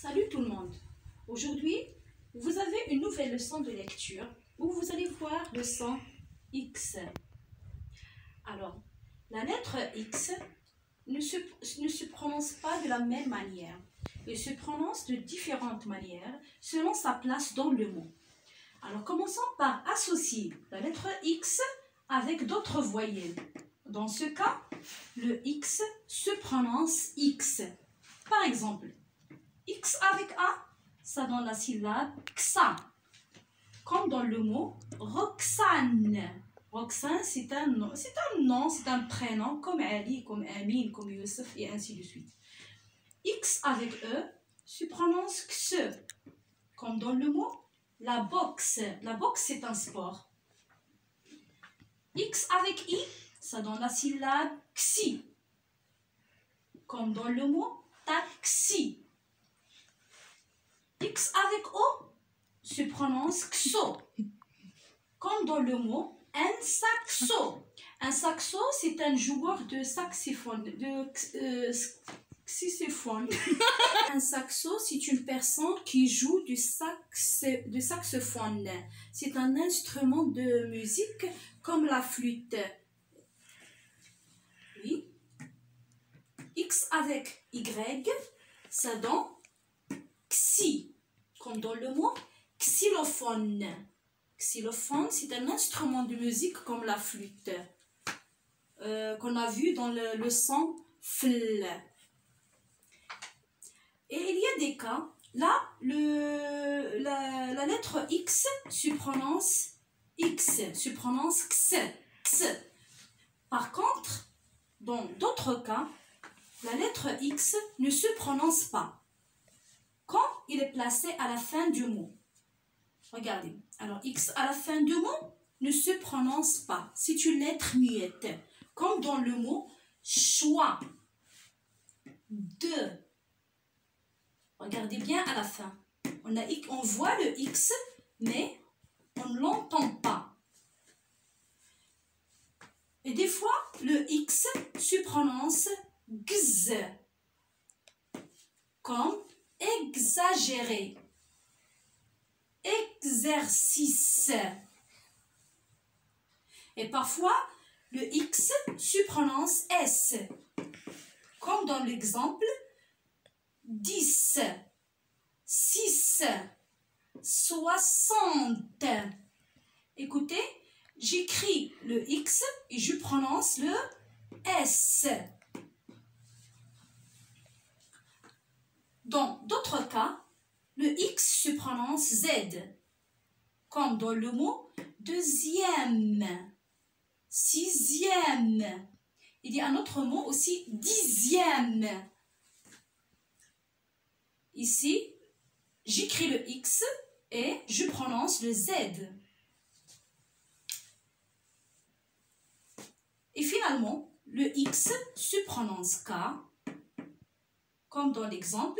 Salut tout le monde. Aujourd'hui, vous avez une nouvelle leçon de lecture où vous allez voir le son X. Alors, la lettre X ne se prononce pas de la même manière. Elle se prononce de différentes manières selon sa place dans le mot. Alors, commençons par associer la lettre X avec d'autres voyelles. Dans ce cas, le X se prononce X. Par exemple, X avec A, ça donne la syllabe XA. Comme dans le mot Roxane. Roxane, c'est un nom, c'est un prénom, comme Ali, comme Amin, comme Youssef, et ainsi de suite. X avec E se prononce XE. Comme dans le mot la boxe. La boxe, c'est un sport. X avec I, ça donne la syllabe XI. Comme dans le mot taxi. X avec O se prononce XO. Comme dans le mot un saxo. Un saxo, c'est un joueur de saxophone. Un saxo, c'est une personne qui joue du saxophone. C'est un instrument de musique comme la flûte. Oui. X avec Y, ça donne xy, comme dans le mot xylophone. Xylophone, c'est un instrument de musique comme la flûte, qu'on a vu dans le son fl. Et il y a des cas, là, la lettre X se prononce X, se prononce X, X. Par contre, dans d'autres cas, la lettre X ne se prononce pas quand il est placé à la fin du mot. Regardez. Alors, X à la fin du mot ne se prononce pas. C'est une lettre muette. Comme dans le mot choix. De. Regardez bien à la fin. On voit le X, mais on ne l'entend pas. Et des fois, le X se prononce Gz. Comme exagéré. Exercice. Et parfois, le X se prononce S. Comme dans l'exemple 10, 6, 60. Écoutez, j'écris le X et je prononce le S. Dans d'autres cas, le X se prononce Z, comme dans le mot deuxième, sixième. Il y a un autre mot aussi, dixième. Ici, j'écris le X et je prononce le Z. Et finalement, le X se prononce K, comme dans l'exemple